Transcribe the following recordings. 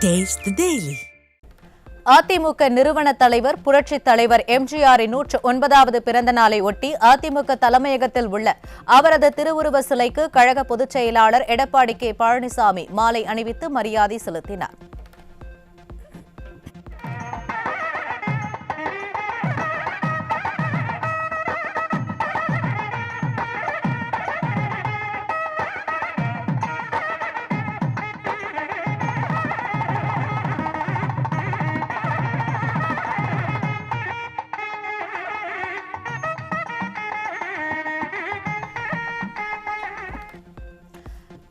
Taste the Daily. AIADMK நிறுவன தலைவர் புரட்சித் தலைவர் எம்ஜிஆரின் 109வது பிறந்த நாளை ஒட்டி அதிமுக தலைமையகத்தில் உள்ள அவரது திருவுருவ சிலைக்கு கழக பொதுச் செயலாளர் எடப்பாடி கே பழனிசாமி மாலை அணிவித்து மரியாதை செலுத்தினார்.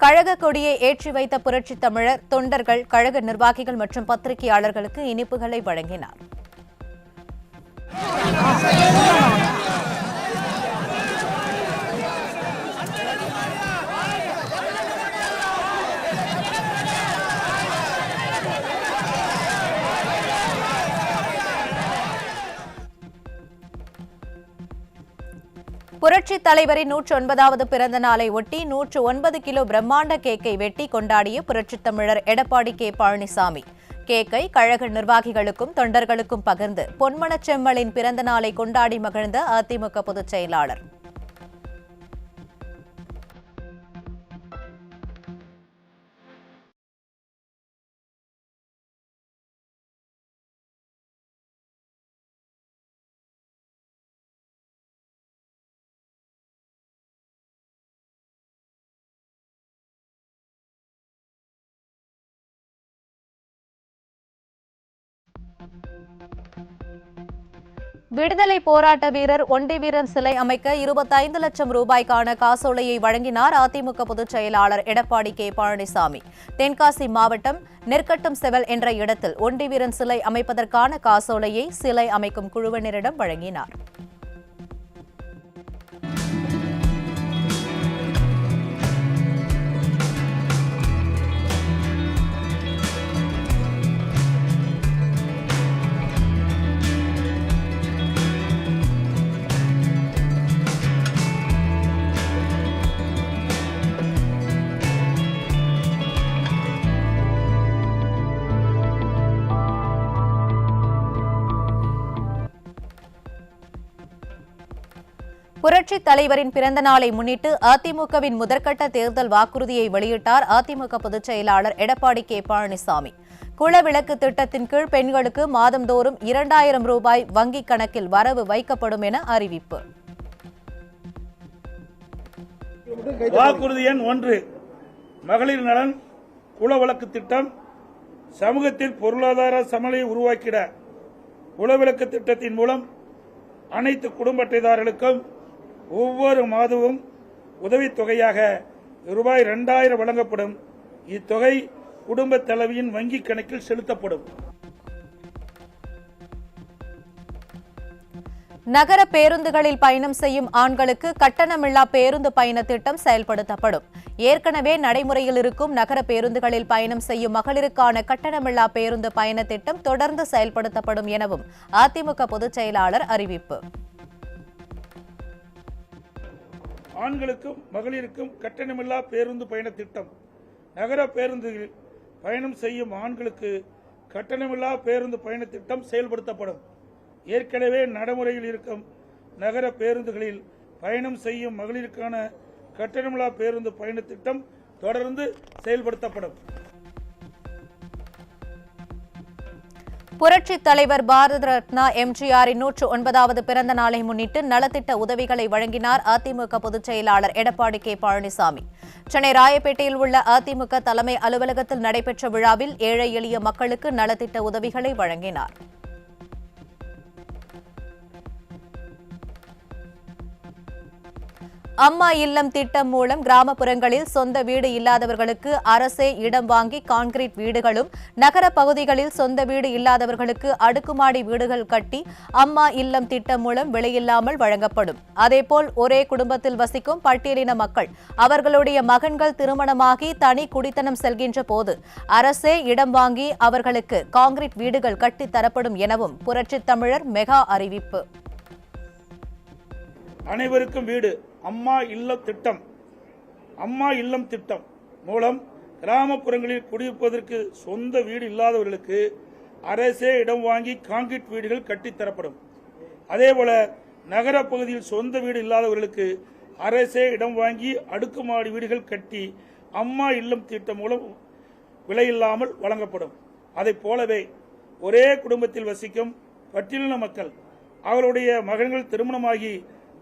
கழக கொடியை ஏற்றி வைத்த புரட்சித் தமிழர் தொண்டர்கள், கழக நிர்வாகிகள் மற்றும் பத்திரிகையாளர்களுக்கு இனிப்புகளை வழங்கினார். புரட்சித் தலைவரின் 109வது பிறந்த நாளை ஒட்டி 109 கிலோ பிரம்மாண்ட கேக்கை வெட்டி கொண்டாடிய புரட்சித் தமிழர் எடப்பாடி கே பழனிசாமி கேக்கை கழக நிர்வாகிகளுக்கும் தொண்டர்களுக்கும் பகிர்ந்து பொன்மனச் செம்மலின் பிறந்த நாளை கொண்டாடி மகிழ்ந்த அதிமுக பொதுச் செயலாளர். விடுதலை போராட்ட வீரர் ஒண்டிவீரன் சிலை அமைக்க 25 லட்சம் ரூபாய்க்கான காசோலையை வழங்கினார் அதிமுக பொதுச் செயலாளர் எடப்பாடி கே பழனிசாமி. தென்காசி மாவட்டம் நெற்கட்டும் செவல் என்ற இடத்தில் ஒண்டிவீரன் சிலை அமைப்பதற்கான காசோலையை சிலை அமைக்கும் குழுவினரிடம் வழங்கினார். புரட்சித் தலைவரின் பிறந்த நாளை முன்னிட்டு அதிமுகவின் முதற்கட்ட தேர்தல் வாக்குறுதியை வெளியிட்டார் அதிமுக பொதுச் செயலாளர் எடப்பாடி கே பழனிசாமி. குலவிளக்கு திட்டத்தின் கீழ் பெண்களுக்கு மாதந்தோறும் 2000 ரூபாய் வங்கிக் கணக்கில் வரவு வைக்கப்படும் என அறிவிப்பு. வாக்குறுதி எண் 1, மகளிர் நலன் குலவிளக்கு திட்டம். சமூகத்தில் பொருளாதார சமநிலையை உருவாக்கிட குலவிளக்கு திட்டத்தின் மூலம் அனைத்து குடும்ப அட்டைதாரர்களுக்கும் ஒவ்வொரு மாதமும் உதவித்தொகையாக ரூபாய் 2000 வழங்கப்படும். இத்தொகை குடும்ப தலைவியின் வங்கிக் கணக்கில் செலுத்தப்படும். நகர பேருந்துகளில் பயணம் செய்யும் ஆண்களுக்கு கட்டணமில்லா பேருந்து பயண திட்டம் செயல்படுத்தப்படும். ஏற்கனவே நடைமுறையில் இருக்கும் நகர பேருந்துகளில் பயணம் செய்யும் மகளிருக்கான கட்டணமில்லா பேருந்து பயண திட்டம் தொடர்ந்து செயல்படுத்தப்படும் எனவும் அதிமுக பொதுச் செயலாளர் அறிவிப்பு. ஆண்களுக்கும் மகளிருக்கும் கட்டணமில்லா பேருந்து பயண திட்டம். நகர பேருந்துகளில் பயணம் செய்யும் ஆண்களுக்கு கட்டணமில்லா பேருந்து பயண திட்டம் செயல்படுத்தப்படும். ஏற்கனவே நடைமுறையில் இருக்கும் நகர பேருந்துகளில் பயணம் செய்யும் மகளிருக்கான கட்டணமில்லா பேருந்து பயண திட்டம் தொடர்ந்து செயல்படுத்தப்படும். புரட்சித் தலைவர் பாரத ரத்னா எம்ஜிஆரின் 109வது பிறந்த நாளை முன்னிட்டு நலத்திட்ட உதவிகளை வழங்கினார் அதிமுக பொதுச் செயலாளர் எடப்பாடி கே பழனிசாமி. சென்னை ராயப்பேட்டையில் உள்ள அதிமுக தலைமை அலுவலகத்தில் நடைபெற்ற விழாவில் ஏழை எளிய மக்களுக்கு நலத்திட்ட உதவிகளை வழங்கினார். அம்மா இல்லம் திட்டம் மூலம் கிராமப்புறங்களில் சொந்த வீடு இல்லாதவர்களுக்கு அரசே இடம் வாங்கி கான்கிரீட் வீடுகளும், நகர பகுதிகளில் சொந்த வீடு இல்லாதவர்களுக்கு அடுக்குமாடி வீடுகள் கட்டி அம்மா இல்லம் திட்டம் மூலம் விலையில்லாமல் வழங்கப்படும். அதேபோல் ஒரே குடும்பத்தில் வசிக்கும் பட்டியலின மக்கள் அவர்களுடைய மகன்கள் திருமணமாகி தனி குடித்தனம் செல்கின்ற போது அரசே இடம் வாங்கி அவர்களுக்கு கான்கிரீட் வீடுகள் கட்டித் தரப்படும் எனவும் புரட்சித் தமிழர் மெகா அறிவிப்பு. அனைவருக்கும் வீடு அம்மா இல்லம் திட்டம். அம்மா இல்லம் திட்டம் மூலம் கிராமப்புறங்களில் குடியிருப்பதற்கு சொந்த வீடு இல்லாதவர்களுக்கு அரசே இடம் வாங்கி கான்கிரீட் வீடுகள் கட்டித்தரப்படும். அதேபோல நகர பகுதியில் சொந்த வீடு இல்லாதவர்களுக்கு அரசே இடம் வாங்கி அடுக்குமாடி வீடுகள் கட்டி அம்மா இல்லம் திட்டம் மூலம் விலையில்லாமல் வழங்கப்படும். அதைப் போலவே ஒரே குடும்பத்தில் வசிக்கும் பட்டியலின மக்கள் அவருடைய மகன்கள் திருமணமாகி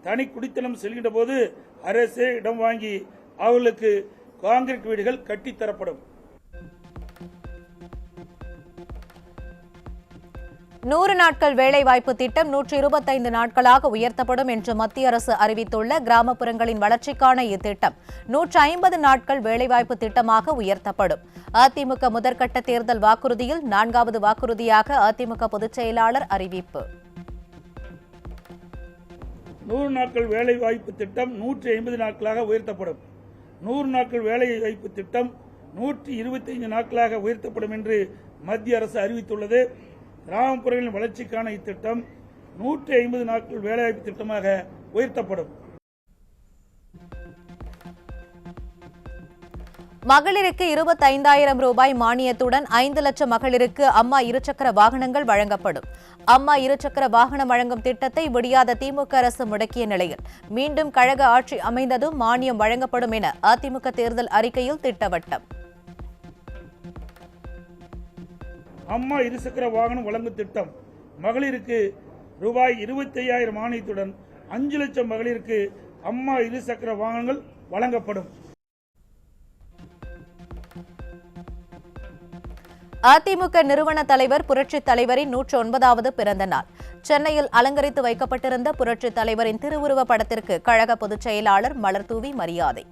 தனி குடித்தனம் செல்கின்ற போது அரசே இடம் வாங்கி அவர்களுக்கு கான்கிரீட் வீடுகள் கட்டித்தரப்படும். 100 நாட்கள் வேலைவாய்ப்பு திட்டம் 125 நாட்களாக உயர்த்தப்படும் என்று மத்திய அரசு அறிவித்துள்ள கிராமப்புறங்களின் வளர்ச்சிக்கான இத்திட்டம் 150 நாட்கள் வேலைவாய்ப்பு திட்டமாக உயர்த்தப்படும். அதிமுக முதற்கட்ட தேர்தல் வாக்குறுதியில் 4வது வாக்குறுதியாக அதிமுக பொதுச் செயலாளர் அறிவிப்பு. 100 நாட்கள் வேலைவாய்ப்பு திட்டம் 150 நாட்களாக உயர்த்தப்படும். 100 நாட்கள் வேலைவாய்ப்பு திட்டம் 125 நாட்களாக உயர்த்தப்படும் என்று மத்திய அரசு அறிவித்துள்ளது. கிராமப்புறங்களின் வளர்ச்சிக்கான இத்திட்டம் 150 நாட்கள் வேலைவாய்ப்பு திட்டமாக உயர்த்தப்படும். மகளிருக்கு 25,000 ரூபாய் மானியத்துடன் 5 லட்சம் மகளிருக்கு அம்மா இருசக்கர வாகனங்கள் வழங்கப்படும். அம்மா இருசக்கர வாகனம் வழங்கும் திட்டத்தை விடியாத திமுக அரசு முடக்கிய நிலையில் மீண்டும் கழக ஆட்சி அமைந்ததும் மானியம் வழங்கப்படும் என அதிமுக தேர்தல் அறிக்கையில் திட்டவட்டம். அம்மா இருசக்கர வாகனம் வழங்கும் திட்டம் மகளிருக்கு ரூபாய் 25,000 மானியத்துடன் 5 லட்சம் மகளிருக்கு அம்மா இருசக்கர வாகனங்கள் வழங்கப்படும். அதிமுக நிறுவன தலைவர் புரட்சித் தலைவரின் 109வது பிறந்த நாள். சென்னையில் அலங்கரித்து வைக்கப்பட்டிருந்த புரட்சித் தலைவரின் திருவுருவ படத்திற்கு கழக பொதுச் செயலாளர் மலர்தூவி மரியாதை.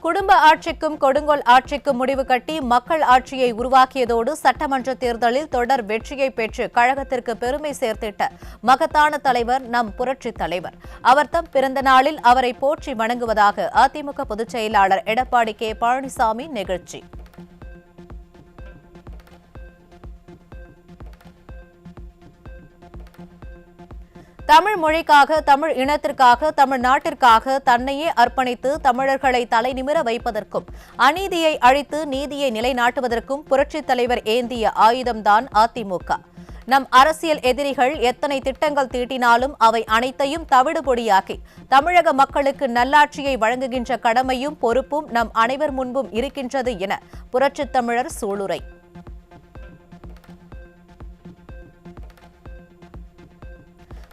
குடும்ப ஆட்சிக்கும் கொடுங்கோல் ஆட்சிக்கும் முடிவு கட்டி மக்கள் ஆட்சியை உருவாக்கியதோடு சட்டமன்ற தேர்தலில் தொடர் வெற்றியை பெற்று கழகத்திற்கு பெருமை சேர்த்திட்ட மகத்தான தலைவர் நம் புரட்சித் தலைவர். அவர் தம் பிறந்த நாளில் அவரை போற்றி வணங்குவதாக அதிமுக பொதுச் செயலாளர் எடப்பாடி கே பழனிசாமி நிகழ்ச்சி. தமிழ் மொழிக்காக, தமிழ் இனத்திற்காக, தமிழ்நாட்டிற்காக தன்னையே அர்ப்பணித்து தமிழர்களை தலைநிமிர வைப்பதற்கும் அநீதியை அழித்து நீதியை நிலைநாட்டுவதற்கும் புரட்சித் தலைவர் ஏந்திய ஆயுதம்தான் அதிமுக. நம் அரசியல் எதிரிகள் எத்தனை திட்டங்கள் தீட்டினாலும் அவை அனைத்தையும் தவிடுபொடியாக்கி தமிழக மக்களுக்கு நல்லாட்சியை வழங்குகின்ற கடமையும் பொறுப்பும் நம் அனைவர் முன்பும் இருக்கின்றது என புரட்சித் தமிழர் சூளுரை.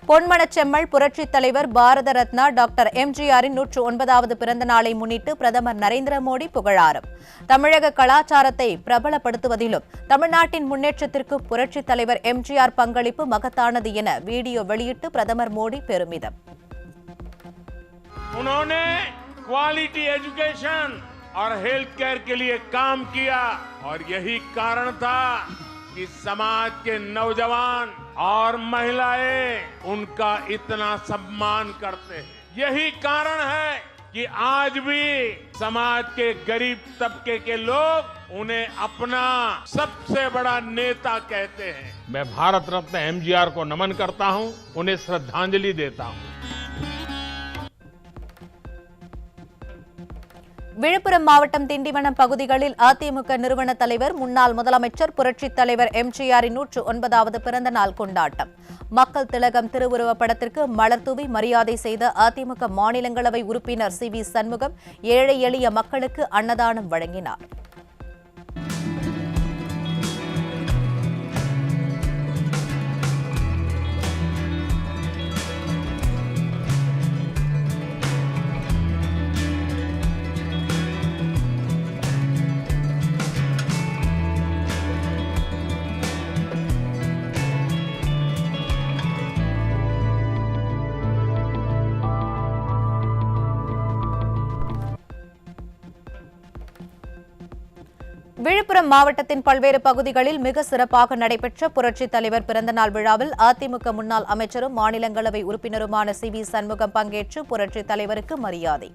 பொன்மனச்செம்மல் புரட்சித் தலைவர் பாரத ரத்னா டாக்டர் எம்ஜிஆரின் 109வது பிறந்த நாளை முன்னிட்டு பிரதமர் நரேந்திர மோடி புகழாரம். தமிழக கலாச்சாரத்தை பிரபலப்படுத்துவதிலும் தமிழ்நாட்டின் முன்னேற்றத்திற்கு புரட்சித் தலைவர் எம்ஜிஆர் பங்களிப்பு மகத்தானது என வீடியோ வெளியிட்டு பிரதமர் மோடி பெருமிதம். उन्होंने क्वालिटी एजुकेशन और हेल्थ केयर के लिए काम किया और यही कारण था कि समाज के नौजवान और महिलाएं उनका इतना सम्मान करते हैं. यही कारण है कि आज भी समाज के गरीब तबके के लोग उन्हें अपना सबसे बड़ा नेता कहते हैं. मैं भारत रत्न एमजीआर को नमन करता हूं, उन्हें श्रद्धांजलि देता हूं. விழுப்புரம் மாவட்டம் திண்டிவனம் பகுதிகளில் அதிமுக நிறுவன தலைவர் முன்னாள் முதலமைச்சர் புரட்சித் தலைவர் எம்ஜிஆரின் 109வது பிறந்த நாள் கொண்டாட்டம். மக்கள் திலகம் திருவுருவப் படத்திற்கு மலர்தூவி மரியாதை செய்த அதிமுக மாநிலங்களவை உறுப்பினர் சி.வி. சண்முகம் ஏழை எளிய மக்களுக்கு அன்னதானம் வழங்கினார். விழுப்புரம் மாவட்டத்தின் பல்வேறு பகுதிகளில் மிக சிறப்பாக நடைபெற்ற புரட்சித் தலைவர் பிறந்தநாள் விழாவில் அதிமுக முன்னாள் அமைச்சரும் மாநிலங்களவை உறுப்பினருமான சி.வி. சண்முகம் பங்கேற்று புரட்சித் தலைவருக்கு மரியாதை.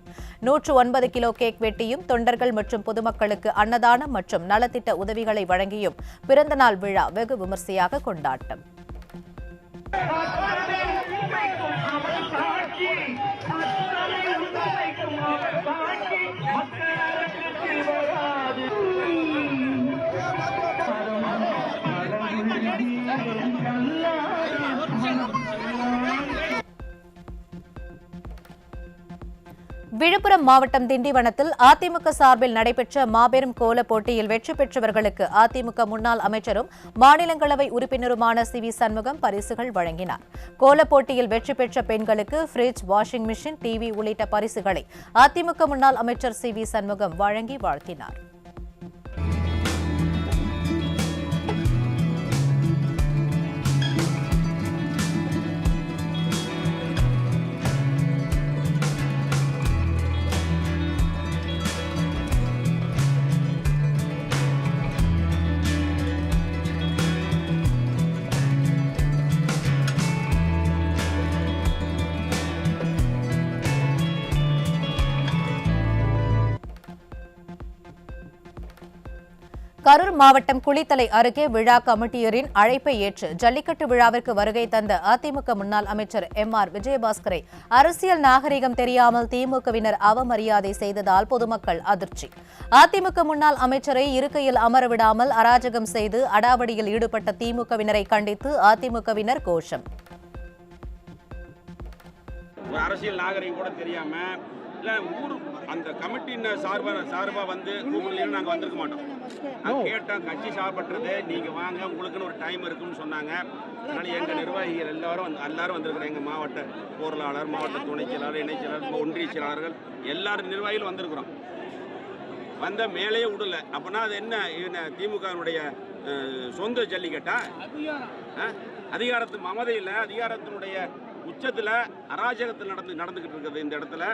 109 கிலோ கேக் வெட்டியும் தொண்டர்கள் மற்றும் பொதுமக்களுக்கு அன்னதானம் மற்றும் நலத்திட்ட உதவிகளை வழங்கியும் பிறந்தநாள் விழா வெகு விமரிசையாக கொண்டாட்டம். விழுப்புரம் மாவட்டம் திண்டிவனத்தில் அதிமுக சார்பில் நடைபெற்ற மாபெரும் கோல போட்டியில் வெற்றி பெற்றவர்களுக்கு அதிமுக முன்னாள் அமைச்சரும் மாநிலங்களவை உறுப்பினருமான சி.வி. சண்முகம் பரிசுகள் வழங்கினார். கோல போட்டியில் வெற்றி பெற்ற பெண்களுக்கு ஃபிரிட்ஜ், வாஷிங் மிஷின், டிவி உள்ளிட்ட பரிசுகளை அதிமுக முன்னாள் அமைச்சர் சி.வி. சண்முகம் வழங்கி வாழ்த்தினார். கரூர் மாவட்டம் குளித்தலை அருகே விழா கமிட்டியரின் அழைப்பை ஏற்று ஜல்லிக்கட்டு விழாவிற்கு வருகை தந்த அதிமுக முன்னாள் அமைச்சர் எம்.ஆர். விஜயபாஸ்கரை அரசியல் நாகரிகம் தெரியாமல் திமுகவினர் அவமரியாதை செய்ததால் பொதுமக்கள் அதிர்ச்சி. அதிமுக முன்னாள் அமைச்சரை இருக்கையில் அமரவிடாமல் அராஜகம் செய்து அடாவடியில் ஈடுபட்ட திமுகவினரை கண்டித்து அதிமுகவினர் கோஷம். அரசியல் நாகரிகம் கூட தெரியாம ஊர் அந்த கமிட்டியின் சார்பா வந்து கூப்பிடலன்னு நாங்கள் வந்திருக்க மாட்டோம். நாங்கள் கேட்டோம், கட்சி சார்பற்றது, நீங்கள் வாங்க, உங்களுக்குன்னு ஒரு டைம் இருக்குன்னு சொன்னாங்க. அதனால் எங்கள் நிர்வாகிகள் எல்லாரும் வந்திருக்கிறோம். எங்கள் மாவட்ட பொருளாளர், மாவட்ட துணைச் செயலாளர், இணைச் செயலாளர், ஒன்றிய செயலாளர்கள் எல்லாரும் நிர்வாகிகள் வந்திருக்கிறோம். வந்த மேலேயே விடல. அப்படின்னா அது என்ன திமுகவினுடைய சொந்த ஜல்லிக்கட்டா? அதிகாரத்து மமதையில் அதிகாரத்தினுடைய உச்சத்தில் அராஜகத்தில் நடந்துகிட்டு இருக்குது இந்த இடத்துல.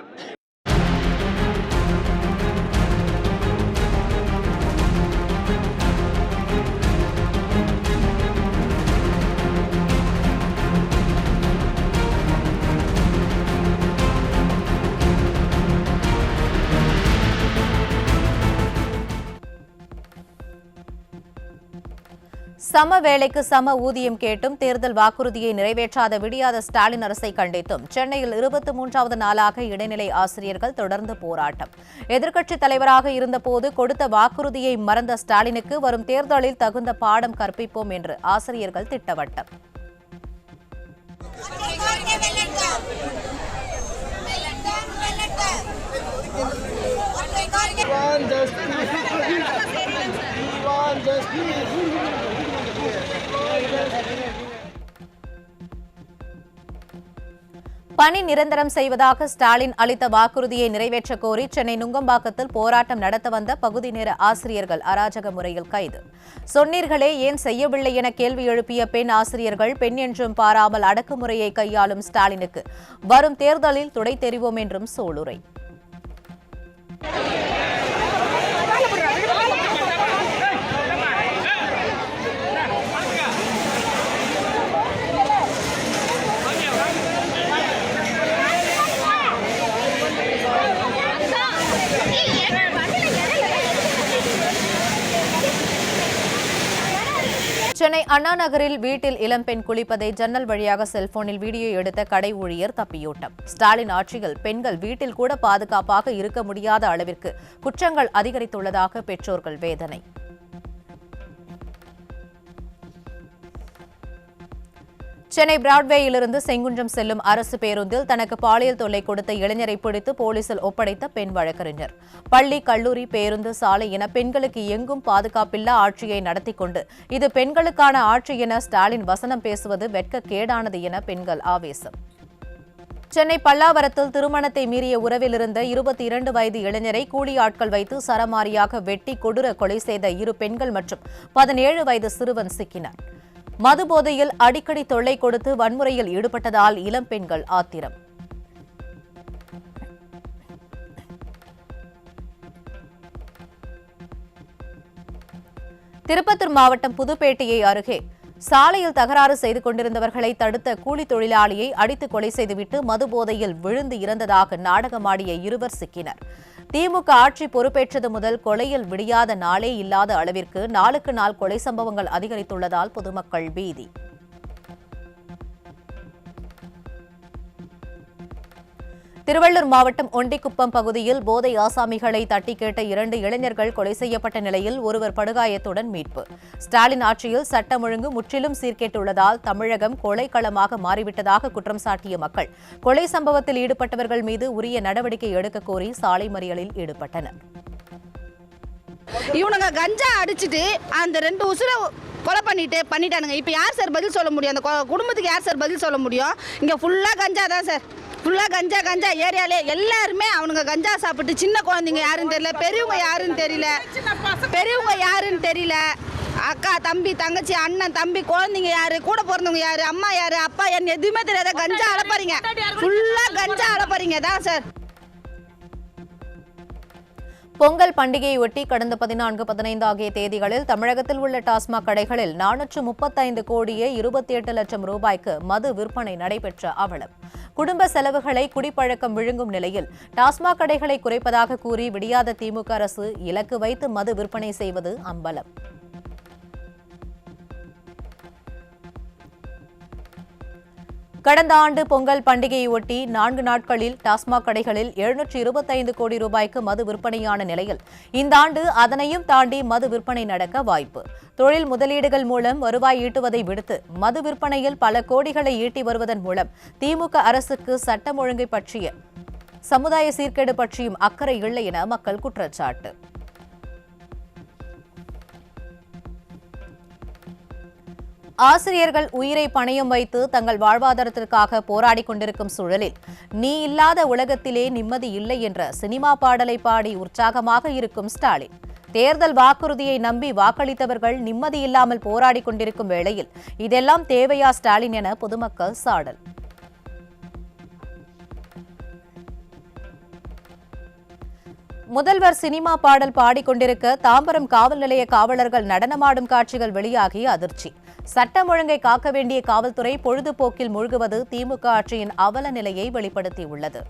சம வேளைக்கு சம ஊதியம் கேட்டும் தேர்தல் வாக்குறுதியை நிறைவேற்றாத விடியாத ஸ்டாலின் அரசை கண்டித்தும் சென்னையில் 23வது நாளாக இடைநிலை ஆசிரியர்கள் தொடர்ந்து போராட்டம். எதிர்க்கட்சித் தலைவராக இருந்தபோது கொடுத்த வாக்குறுதியை மறந்த ஸ்டாலினுக்கு வரும் தேர்தலில் தகுந்த பாடம் கற்பிப்போம் என்று ஆசிரியர்கள் திட்டவட்டம். பணி நிரந்தரம் செய்வதாக ஸ்டாலின் அளித்த வாக்குறுதியை நிறைவேற்ற கோரி சென்னை நுங்கம்பாக்கத்தில் போராட்டம் நடத்த வந்த பகுதி நேர ஆசிரியர்கள் அராஜக முறையில் கைது. சொன்னீர்களே ஏன் செய்யவில்லை என கேள்வி எழுப்பிய பெண் ஆசிரியர்கள் பெண் என்றும் பாராமல் அடக்குமுறையை கையாளும் ஸ்டாலினுக்கு வரும் தேர்தலில் துடை தெரிவோம் என்றும் சூளுரை. சென்னை அண்ணா நகரில் வீட்டில் இளம்பெண் குளிப்பதை ஜன்னல் வழியாக செல்போனில் வீடியோ எடுத்த கடை ஊழியர் தப்பியோட்டம். ஸ்டாலின் ஆட்சியில் பெண்கள் வீட்டில் கூட பாதுகாப்பாக இருக்க முடியாத அளவிற்கு குற்றங்கள் அதிகரித்துள்ளதாக பெற்றோர்கள் வேதனை. சென்னை பிராட்வேயிலிருந்து செங்குன்றம் செல்லும் அரசு பேருந்தில் தனக்கு பாலியல் தொல்லை கொடுத்த இளைஞரை பிடித்து போலீசில் ஒப்படைத்த பெண் வழக்கறிஞர். பள்ளி, கல்லூரி, பேருந்து, சாலை என பெண்களுக்கு எங்கும் பாதுகாப்பில்லா ஆட்சியை நடத்தி கொண்டு இது பெண்களுக்கான ஆட்சி என ஸ்டாலின் வசனம் பேசுவது வெட்கக்கேடானது என பெண்கள் ஆவேசம். சென்னை பல்லாவரத்தில் திருமணத்தை மீறிய உறவில் இருந்த 22 வயது இளைஞரை கூலி ஆட்கள் வைத்து சரமாரியாக வெட்டி கொடூர கொலை செய்த 2 பெண்கள் மற்றும் 17 வயது சிறுவன் சிக்கினர். மது போதையில் அடிக்கடி தொல்லை கொடுத்து வன்முறையில் ஈடுபட்டதால் இளம் பெண்கள் ஆத்திரம். திருப்பத்தூர் மாவட்டம் புதுப்பேட்டையை அருகே சாலையில் தகராறு செய்து கொண்டிருந்தவர்களை தடுத்த கூலி தொழிலாளியை அடித்து கொலை செய்துவிட்டு மது போதையில் விழுந்து இறந்ததாக நாடகமாடிய இருவர் சிக்கினர். திமுக ஆட்சி பொறுப்பேற்றது முதல் கொலையில் விடியாத நாளே இல்லாத அளவிற்கு நாளுக்கு நாள் கொலை சம்பவங்கள் அதிகரித்துள்ளதால் பொதுமக்கள் பீதி. திருவள்ளூர் மாவட்டம் ஒண்டிக்குப்பம் பகுதியில் போதை ஆசாமிகளை தட்டி கேட்ட 2 இளைஞர்கள் கொலை செய்யப்பட்ட நிலையில் ஒருவர் படுகாயத்துடன் மீட்பு. ஸ்டாலின் ஆட்சியில் சட்டம் ஒழுங்கு முற்றிலும் சீர்கேட்டுள்ளதால் தமிழகம் கொலைக்களமாக மாறிவிட்டதாக குற்றம் சாட்டிய மக்கள் கொலை சம்பவத்தில் ஈடுபட்டவர்கள் மீது உரிய நடவடிக்கை எடுக்க கோரி சாலை மறியலில் ஈடுபட்டனர். இவனுங்க கஞ்சா அடிச்சுட்டு அந்த 2 உசுரை கொலை பண்ணிட்டானுங்க. இப்போ யார் சார் பதில் சொல்ல முடியும்? அந்த குடும்பத்துக்கு யார் சார் பதில் சொல்ல முடியும்? இங்கே ஃபுல்லாக கஞ்சா தான் சார், ஃபுல்லாக கஞ்சா ஏரியாலே எல்லாருமே அவனுங்க கஞ்சா சாப்பிட்டு சின்ன குழந்தைங்க யாருன்னு தெரியல, பெரியவங்க யாருன்னு தெரியல, அக்கா தம்பி தங்கச்சி அண்ணன் தம்பி குழந்தைங்க யாரு, கூட பிறந்தவங்க யாரு, அம்மா யாரு, அப்பா யாருன்னு எதுவுமே தெரியாத கஞ்சா அளப்பறீங்க, ஃபுல்லாக கஞ்சா அளப்பறீங்க தான் சார். பொங்கல் பண்டிகையொட்டி கடந்த 14, 15 ஆகிய தேதிகளில் தமிழகத்தில் உள்ள டாஸ்மாக் கடைகளில் 435 கோடியே 28 லட்சம் ரூபாய்க்கு மது விற்பனை நடைபெற்ற அவலம். குடும்ப செலவுகளை குடிப்பழக்கம் விழுங்கும் நிலையில் டாஸ்மாக் கடைகளை குறைப்பதாக கூறி விடியாத திமுக அரசு இலக்கு வைத்து மது விற்பனை செய்வது அம்பலம். கடந்த ஆண்டு பொங்கல் பண்டிகையொட்டி 4 நாட்களில் டாஸ்மாக் கடைகளில் 725 கோடி ரூபாய்க்கு மது விற்பனையான நிலையில் இந்த ஆண்டு அதனையும் தாண்டி மது விற்பனை நடக்க வாய்ப்பு. தொழில் முதலீடுகள் மூலம் வருவாய் ஈட்டுவதை விடுத்து மது விற்பனையில் பல கோடிகளை ஈட்டி வருவதன் மூலம் திமுக அரசுக்கு சட்டம் ஒழுங்கை பற்றிய சமுதாய சீர்கேடு பற்றியும் அக்கறை இல்லை என மக்கள் குற்றச்சாட்டு. ஆசிரியர்கள் உயிரை பணயம் வைத்து தங்கள் வாழ்வாதாரத்திற்காக போராடிக் கொண்டிருக்கும் சூழலில் நீ இல்லாத உலகத்திலே நிம்மதி இல்லை என்ற சினிமா பாடலை பாடி உற்சாகமாக இருக்கும் ஸ்டாலின் தேர்தல் வாக்குறுதியை நம்பி வாக்களித்தவர்கள் நிம்மதி இல்லாமல் போராடிக் கொண்டிருக்கும் வேளையில் இதெல்லாம் தேவையா ஸ்டாலின் என பொதுமக்கள் சாடல். முதல்வர் சினிமா பாடல் பாடிக்கொண்டிருக்க தாம்பரம் காவல் நிலைய காவலர்கள் நடனமாடும் காட்சிகள் வெளியாகி அதிர்ச்சி. சட்டம் ஒழுங்கை காக்க வேண்டிய காவல்துறை பொழுதுபோக்கில் மூழ்குவது திமுக ஆட்சியின் அவல நிலையை வெளிப்படுத்தியுள்ளது.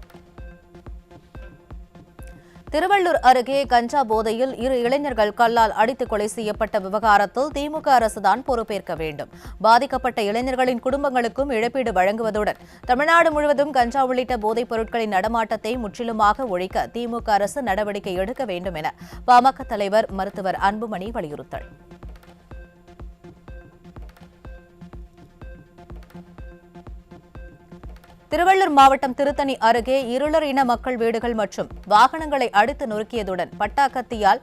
திருவள்ளூர் அருகே கஞ்சா போதையில் 2 இளைஞர்கள் கல்லால் அடித்து கொலை செய்யப்பட்ட விவகாரத்தில் திமுக அரசுதான் பொறுப்பேற்க வேண்டும். பாதிக்கப்பட்ட இளைஞர்களின் குடும்பங்களுக்கும் இழப்பீடு வழங்குவதுடன் தமிழ்நாடு முழுவதும் கஞ்சா உள்ளிட்ட போதைப் பொருட்களின் நடமாட்டத்தை முற்றிலுமாக ஒழிக்க திமுக அரசு நடவடிக்கை எடுக்க வேண்டும் என பாமக தலைவர் மருத்துவர் அன்புமணி வலியுறுத்தல். திருவள்ளூர் மாவட்டம் திருத்தணி அருகே இருளர் இன மக்கள் வீடுகள் மற்றும் வாகனங்களை அடித்து நொறுக்கியதுடன் பட்டாக்கத்தியால்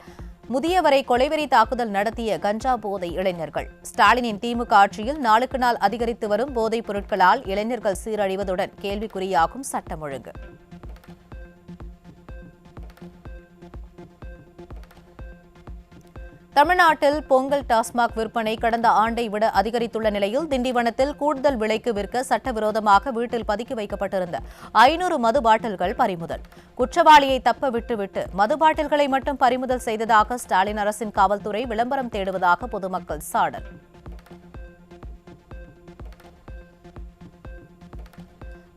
முதியவரை கொலைவெறி தாக்குதல் நடத்திய கஞ்சா போதை இளைஞர்கள். ஸ்டாலினின் திமுக ஆட்சியில் நாளுக்கு நாள் அதிகரித்து வரும் போதைப் பொருட்களால் இளைஞர்கள் சீரழிவதுடன் கேள்விக்குறியாகும் சட்டம் ஒழுங்கு. தமிழ்நாட்டில் பொங்கல் டாஸ்மாக் விற்பனை கடந்த ஆண்டை விட அதிகரித்துள்ள நிலையில் திண்டிவனத்தில் கூடுதல் விலைக்கு விற்க சட்டவிரோதமாக வீட்டில் பதுக்கி வைக்கப்பட்டிருந்த 500 மது பாட்டில்கள் பறிமுதல். குற்றவாளியை தப்ப விட்டுவிட்டு மது பாட்டில்களை மட்டும் பறிமுதல் செய்ததாக ஸ்டாலின் அரசின் காவல்துறை விளம்பரம் தேடுவதாக பொதுமக்கள் சாடல்.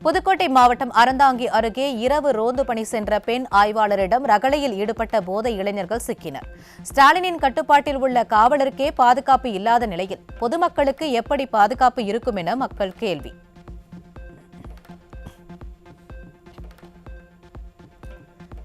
புதுக்கோட்டை மாவட்டம் அறந்தாங்கி அருகே இரவு ரோந்து பணி சென்ற பெண் ஆய்வாளரிடம் ரகளையில் ஈடுபட்ட போதை இளைஞர்கள் சிக்கினர். ஸ்டாலினின் கட்டுப்பாட்டில் உள்ள காவலருக்கே பாதுகாப்பு இல்லாத நிலையில் பொதுமக்களுக்கு எப்படி பாதுகாப்பு இருக்கும் என மக்கள் கேள்வி.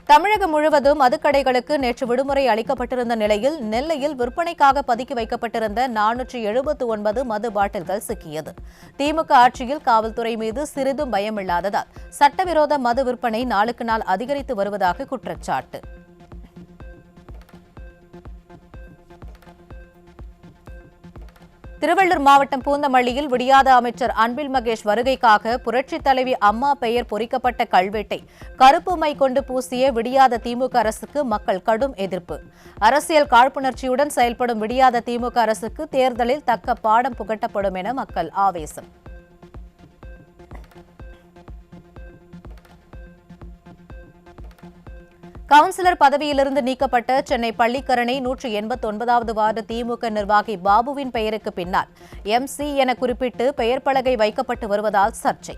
தமிழகம் முழுவதும் மதுக்கடைகளுக்கு நேற்று விடுமுறை அளிக்கப்பட்டிருந்த நிலையில் நெல்லையில் விற்பனைக்காக பதுக்கி வைக்கப்பட்டிருந்த 479 மது பாட்டில்கள் சிக்கியது. திமுக ஆட்சியில் காவல்துறை மீது சிறிதும் பயமில்லாததால் சட்டவிரோத மது விற்பனை நாளுக்கு நாள் அதிகரித்து வருவதாக குற்றச்சாட்டு. திருவள்ளூர் மாவட்டம் பூந்தமல்லியில் விடியாத அமைச்சர் அன்பில் மகேஷ் வருகைக்காக புரட்சித் தலைவி அம்மா பெயர் பொறிக்கப்பட்ட கல்வெட்டை கருப்பு மை கொண்டு பூசிய விடியாத திமுக அரசுக்கு மக்கள் கடும் எதிர்ப்பு. அரசியல் காழ்ப்புணர்ச்சியுடன் செயல்படும் விடியாத திமுக அரசுக்கு தேர்தலில் தக்க பாடம் புகட்டப்படும் என மக்கள் ஆவேசம். கவுன்சிலர் பதவியிலிருந்து நீக்கப்பட்ட சென்னை பள்ளிக்கரணை 189வது வார்டு திமுக நிர்வாகி பாபுவின் பெயருக்கு பின்னால் MC என குறிப்பிட்டு பெயர் பலகை வைக்கப்பட்டு வருவதால் சர்ச்சை.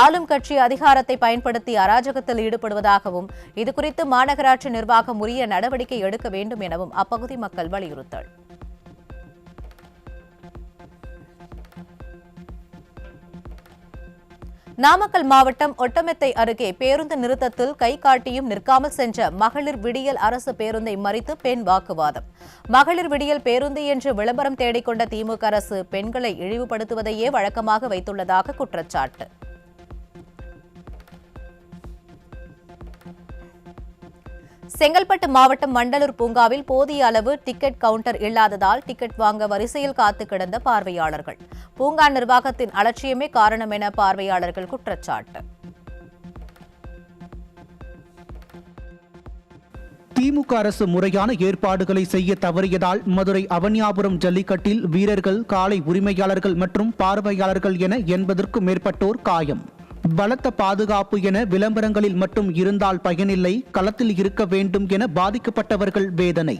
ஆளும் கட்சி அதிகாரத்தை பயன்படுத்தி அராஜகத்தில் ஈடுபடுவதாகவும் இதுகுறித்து மாநகராட்சி நிர்வாகம் உரிய நடவடிக்கை எடுக்க வேண்டும் எனவும் அப்பகுதி மக்கள் வலியுறுத்தல். நாமக்கல் மாவட்டம் ஒட்டமெத்தை அருகே பேருந்து நிறுத்தத்தில் கை காட்டியும் நிற்காமல் சென்ற மகளிர் விடியல் அரசு பேருந்தை மறித்து பெண் வாக்குவாதம். மகளிர் விடியல் பேருந்து என்று விளம்பரம் தேடிக்கொண்ட திமுக அரசு பெண்களை இழிவுபடுத்துவதையே வழக்கமாக வைத்துள்ளதாக குற்றச்சாட்டு. செங்கல்பட்டு மாவட்டம் மண்டலூர் பூங்காவில் போதிய அளவு டிக்கெட் கவுண்டர் இல்லாததால் டிக்கெட் வாங்க வரிசையில் காத்து கிடந்த பார்வையாளர்கள். பூங்கா நிர்வாகத்தின் அலட்சியமே காரணம் என பார்வையாளர்கள் குற்றச்சாட்டு. திமுக அரசு முறையான ஏற்பாடுகளை செய்ய தவறியதால் மதுரை அவனியாபுரம் ஜல்லிக்கட்டில் வீரர்கள், காளை உரிமையாளர்கள் மற்றும் பார்வையாளர்கள் என 80க்கும் மேற்பட்டோர் காயம். பலத்த பாதுகாப்பு என விளம்பரங்களில் மட்டும் இருந்தால் பயனில்லை, களத்தில் இருக்க வேண்டும் என பாதிக்கப்பட்டவர்கள் வேதனை.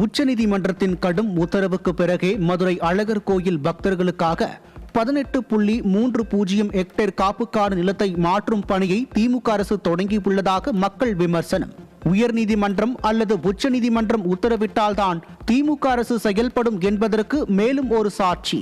உச்சநீதிமன்றத்தின் கடும் உத்தரவுக்கு பிறகே மதுரை அழகர் கோயில் பக்தர்களுக்காக 18.30 ஹெக்டேர் காப்புக்காடு நிலத்தை மாற்றும் பணியை திமுக அரசு தொடங்கியுள்ளதாக மக்கள் விமர்சனம். உயர்நீதிமன்றம் அல்லது உச்சநீதிமன்றம் உத்தரவிட்டால்தான் திமுக அரசு செயல்படும் என்பதற்கு மேலும் ஒரு சாட்சி.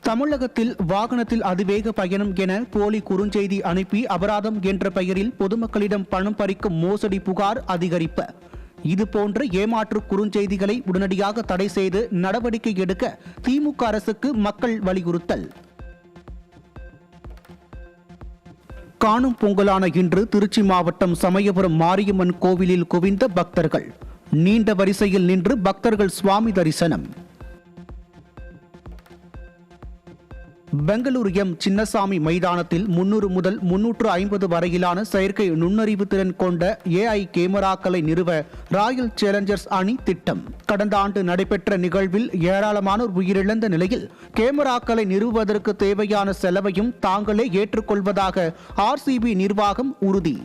தமிழகத்தில் வாகனத்தில் அதிவேக பயணம் என போலி குறுஞ்செய்தி அனுப்பி அபராதம் என்ற பெயரில் பொதுமக்களிடம் பணம் பறிக்கும் மோசடி புகார் அதிகரிப்பு. இதுபோன்ற ஏமாற்று குறுஞ்செய்திகளை உடனடியாக தடை செய்து நடவடிக்கை எடுக்க திமுக அரசுக்கு மக்கள் வலியுறுத்தல். காணும் பொங்கலான இன்று திருச்சி மாவட்டம் சமயபுரம் மாரியம்மன் கோவிலில் குவிந்த பக்தர்கள். நீண்ட வரிசையில் நின்று பக்தர்கள் சுவாமி தரிசனம். பெங்களூரு சின்னசாமி மைதானத்தில் 300 முதல் 350 வரையிலான செயற்கை நுண்ணறிவு திறன் கொண்ட AI கேமராக்களை நிறுவ ராயல் சேலஞ்சர்ஸ் அணி திட்டம். கடந்த ஆண்டு நடைபெற்ற நிகழ்வில் ஏராளமானோர் உயிரிழந்த நிலையில் கேமராக்களை நிறுவுவதற்கு தேவையான செலவையும் தாங்களே ஏற்றுக்கொள்வதாக RCB நிர்வாகம் உறுதி.